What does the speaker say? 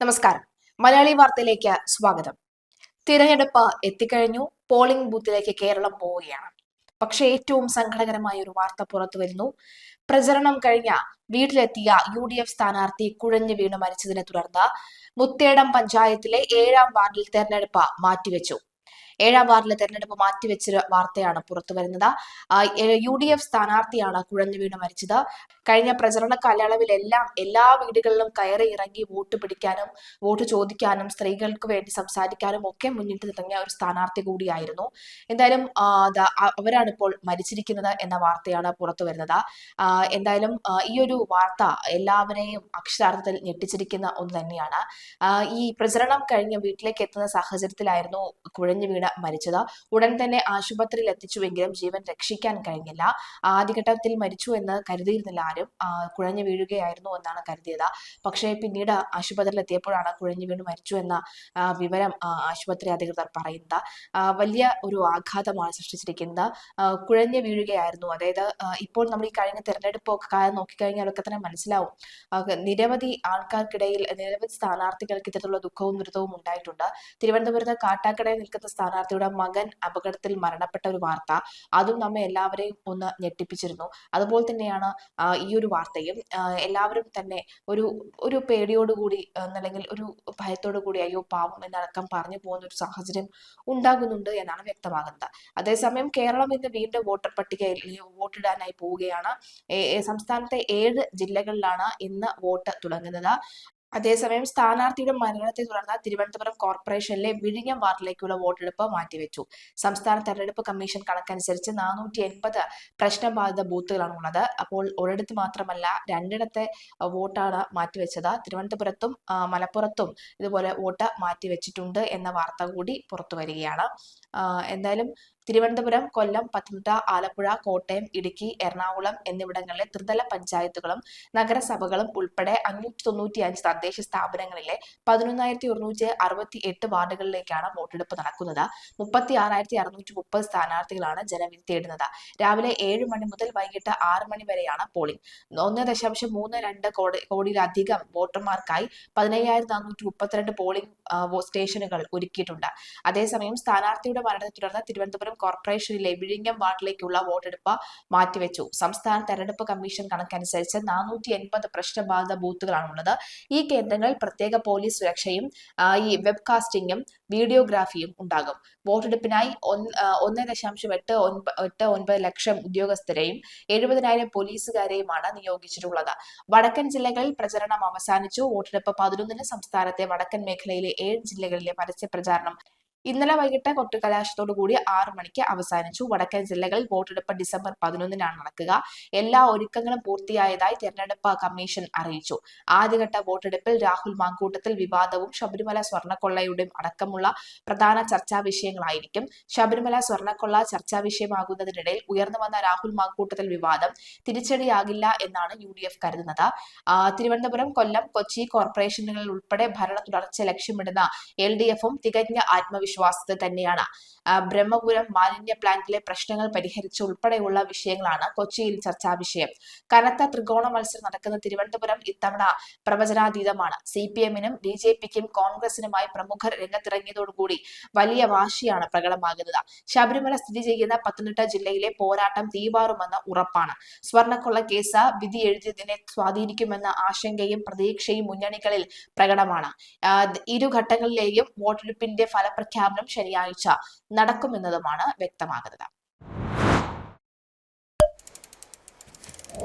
നമസ്കാരം. മലയാളി വാർത്തയിലേക്ക് സ്വാഗതം. തിരഞ്ഞെടുപ്പ് എത്തിക്കഴിഞ്ഞു. പോളിംഗ് ബൂത്തിലേക്ക് കേരളം പോവുകയാണ്. പക്ഷേ ഏറ്റവും സങ്കടകരമായ ഒരു വാർത്ത പുറത്തു വരുന്നു. പ്രചരണം കഴിഞ്ഞ വീട്ടിലെത്തിയ UDF സ്ഥാനാർത്ഥി കുഴഞ്ഞു വീണ് മരിച്ചതിനെ തുടർന്ന് മുത്തേടം പഞ്ചായത്തിലെ 7-ാം വാർഡിൽ തെരഞ്ഞെടുപ്പ് മാറ്റിവെച്ചു. 7-ാം വാർഡിലെ തെരഞ്ഞെടുപ്പ് മാറ്റിവെച്ച വാർത്തയാണ് പുറത്തു വരുന്നത്. UDF സ്ഥാനാർത്ഥിയാണ് കുഴഞ്ഞു വീണ് മരിച്ചത്. കഴിഞ്ഞ പ്രചരണ കാലയളവിലെല്ലാം എല്ലാ വീടുകളിലും കയറി ഇറങ്ങി വോട്ട് പിടിക്കാനും വോട്ട് ചോദിക്കാനും സ്ത്രീകൾക്ക് വേണ്ടി സംസാരിക്കാനും ഒക്കെ മുന്നിട്ട് ഇറങ്ങിയ ഒരു സ്ഥാനാർത്ഥി കൂടിയായിരുന്നു. എന്തായാലും അവരാണ് ഇപ്പോൾ മരിച്ചിരിക്കുന്നത് എന്ന വാർത്തയാണ് പുറത്തു വരുന്നത്. എന്തായാലും ഈ ഒരു വാർത്ത എല്ലാവരെയും അക്ഷരാർത്ഥത്തിൽ ഞെട്ടിച്ചിരിക്കുന്ന ഒന്ന് തന്നെയാണ്. ഈ പ്രചരണം കഴിഞ്ഞ് വീട്ടിലേക്ക് എത്തുന്ന സാഹചര്യത്തിലായിരുന്നു കുഴഞ്ഞു വീണ് മരിച്ചത്. ഉടൻ തന്നെ ആശുപത്രിയിൽ എത്തിച്ചുവെങ്കിലും ജീവൻ രക്ഷിക്കാൻ കഴിഞ്ഞില്ല. ആദ്യഘട്ടത്തിൽ മരിച്ചു എന്ന് കരുതിയിരുന്നില്ല ആരും. കുഴഞ്ഞു വീഴുകയായിരുന്നു എന്നാണ് കരുതിയത്. പക്ഷേ പിന്നീട് ആശുപത്രിയിൽ എത്തിയപ്പോഴാണ് കുഴഞ്ഞു വീണ് മരിച്ചു എന്ന വിവരം ആശുപത്രി അധികൃതർ പറയുന്നത്. വലിയ ഒരു ആഘാതമാണ് സൃഷ്ടിച്ചിരിക്കുന്നത്. കുഴഞ്ഞു വീഴുകയായിരുന്നു. അതായത് ഇപ്പോൾ നമ്മൾ ഈ കഴിഞ്ഞ തെരഞ്ഞെടുപ്പൊക്കെ നോക്കിക്കഴിഞ്ഞാലൊക്കെ തന്നെ മനസ്സിലാവും. നിരവധി ആൾക്കാർക്കിടയിൽ നിരവധി സ്ഥാനാർത്ഥികൾക്ക് ഇത്തരത്തിലുള്ള ദുഃഖവും ദുരിതവും ഉണ്ടായിട്ടുണ്ട്. തിരുവനന്തപുരത്ത് കാട്ടാക്കടയിൽ നിൽക്കുന്ന സ്ഥാനാർത്ഥിയുടെ മകൻ അപകടത്തിൽ മരണപ്പെട്ട ഒരു വാർത്ത, അതും നമ്മെ എല്ലാവരെയും ഒന്ന് ഞെട്ടിപ്പിച്ചിരുന്നു. അതുപോലെ തന്നെയാണ് ഈ ഒരു വാർത്തയും. എല്ലാവരും തന്നെ ഒരു പേടിയോടുകൂടി അല്ലെങ്കിൽ ഒരു ഭയത്തോടു കൂടി അയ്യോ പാവം എന്നടക്കം പറഞ്ഞു പോകുന്ന ഒരു സാഹചര്യം ഉണ്ടാകുന്നുണ്ട് എന്നാണ് വ്യക്തമാകുന്നത്. അതേസമയം കേരളം ഇന്ന് വീണ്ടും വോട്ടർ പട്ടികയിൽ വോട്ടിടാനായി പോവുകയാണ്. സംസ്ഥാനത്തെ 7 ജില്ലകളിലാണ് ഇന്ന് വോട്ട് തുടങ്ങുന്നത്. അതേസമയം സ്ഥാനാർത്ഥിയുടെ മരണത്തെ തുടർന്ന് തിരുവനന്തപുരം കോർപ്പറേഷനിലെ വിഴിഞ്ഞം വാർഡിലേക്കുള്ള വോട്ടെടുപ്പ് മാറ്റിവെച്ചു. സംസ്ഥാന തെരഞ്ഞെടുപ്പ് കമ്മീഷൻ കണക്കനുസരിച്ച് 480 പ്രശ്നബാധിത ബൂത്തുകളാണുള്ളത്. അപ്പോൾ ഒരിടത്ത് മാത്രമല്ല, 2ഇടത്തെ വോട്ടാണ് മാറ്റിവെച്ചത്. തിരുവനന്തപുരത്തും മലപ്പുറത്തും ഇതുപോലെ വോട്ട് മാറ്റിവെച്ചിട്ടുണ്ട് എന്ന വാർത്ത കൂടി പുറത്തു വരികയാണ്. എന്തായാലും തിരുവനന്തപുരം, കൊല്ലം, പത്തനംതിട്ട, ആലപ്പുഴ, കോട്ടയം, ഇടുക്കി, എറണാകുളം എന്നിവിടങ്ങളിലെ ത്രിതല പഞ്ചായത്തുകളും നഗരസഭകളും ഉൾപ്പെടെ 595 തദ്ദേശ സ്ഥാപനങ്ങളിലെ 11,168 വാർഡുകളിലേക്കാണ് വോട്ടെടുപ്പ് നടക്കുന്നത്. 36,630 സ്ഥാനാർത്ഥികളാണ് ജനവിധി തേടുന്നത്. രാവിലെ 7 മണി മുതൽ വൈകിട്ട് 6 മണി വരെയാണ് പോളിംഗ്. 1.32 കോടിയിലധികം വോട്ടർമാർക്കായി 15,432 പോളിംഗ് സ്റ്റേഷനുകൾ ഒരുക്കിയിട്ടുണ്ട്. അതേസമയം സ്ഥാനാർത്ഥിയുടെ മരണത്തെ തുടർന്ന് തിരുവനന്തപുരം കോർപ്പറേഷനിലെ വിഴിഞ്ഞം വാർഡിലേക്കുള്ള വോട്ടെടുപ്പ് മാറ്റിവെച്ചു. സംസ്ഥാന തെരഞ്ഞെടുപ്പ് കമ്മീഷൻ കണക്കനുസരിച്ച് 480 പ്രശ്നബാധിത ബൂത്തുകളാണുള്ളത്. ഈ കേന്ദ്രങ്ങളിൽ പ്രത്യേക പോലീസ് സുരക്ഷയും ഈ വെബ്കാസ്റ്റിംഗും വീഡിയോഗ്രാഫിയും ഉണ്ടാകും. വോട്ടെടുപ്പിനായി 1.89 ലക്ഷം ഉദ്യോഗസ്ഥരെയും 70,000 പോലീസുകാരെയുമാണ് നിയോഗിച്ചിട്ടുള്ളത്. വടക്കൻ ജില്ലകളിൽ പ്രചരണം അവസാനിച്ചു. വോട്ടെടുപ്പ് 11-ന് സംസ്ഥാനത്തെ വടക്കൻ മേഖലയിലെ 7 ജില്ലകളിലെ പരസ്യ പ്രചാരണം ഇന്നലെ വൈകിട്ട് കൊട്ടുകലാശത്തോടുകൂടി 6 മണിക്ക് അവസാനിച്ചു. വടക്കൻ ജില്ലകളിൽ വോട്ടെടുപ്പ് ഡിസംബർ 11-നാണ് നടക്കുക. എല്ലാ ഒരുക്കങ്ങളും പൂർത്തിയായതായി തെരഞ്ഞെടുപ്പ് കമ്മീഷൻ അറിയിച്ചു. ആദ്യഘട്ട വോട്ടെടുപ്പിൽ രാഹുൽ മാങ്കൂട്ടത്തിൽ വിവാദവും ശബരിമല സ്വർണ്ണക്കൊള്ളയുടെയും അടക്കമുള്ള പ്രധാന ചർച്ചാ വിഷയങ്ങളായിരിക്കും. ശബരിമല സ്വർണ്ണക്കൊള്ള ചർച്ചാ വിഷയമാകുന്നതിനിടയിൽ ഉയർന്നുവന്ന രാഹുൽ മാങ്കൂട്ടത്തിൽ വിവാദം തിരിച്ചടിയാകില്ല എന്നാണ് UDF കരുതുന്നത്. തിരുവനന്തപുരം, കൊല്ലം, കൊച്ചി കോർപ്പറേഷനുകളിൽ ഉൾപ്പെടെ ഭരണ തുടർച്ച ലക്ഷ്യമിടുന്ന LDF-ഉം തികഞ്ഞ ആത്മവിശ്വാസത്തിൽ തന്നെയാണ്. ബ്രഹ്മപുരം മാലിന്യ പ്ലാന്റിലെ പ്രശ്നങ്ങൾ പരിഹരിച്ച ഉൾപ്പെടെയുള്ള വിഷയങ്ങളാണ് കൊച്ചിയിൽ ചർച്ചാ വിഷയം. കനത്ത ത്രികോണ മത്സരം നടക്കുന്ന തിരുവനന്തപുരം ഇത്തവണ പ്രവചനാതീതമാണ്. CPM-നും BJP-ക്കും കോൺഗ്രസിനുമായി പ്രമുഖർ രംഗത്തിറങ്ങിയതോടുകൂടി വലിയ വാശിയാണ് പ്രകടമാകുന്നത്. ശബരിമല സ്ഥിതി ചെയ്യുന്ന പത്തനംതിട്ട ജില്ലയിലെ പോരാട്ടം തീവാറുമെന്ന് ഉറപ്പാണ്. സ്വർണ്ണക്കൊള്ള കേസ് വിധി എഴുതിയതിനെ സ്വാധീനിക്കുമെന്ന ആശങ്കയും പ്രതീക്ഷയും മുന്നണികളിൽ പ്രകടമാണ്. ഇരു ഘട്ടങ്ങളിലെയും വോട്ടെടുപ്പിന്റെ ഫലപ്രഖ്യാപനം ശനിയാഴ്ച നടക്കുമെന്നതുമാണ് വ്യക്തമാകുന്നത്.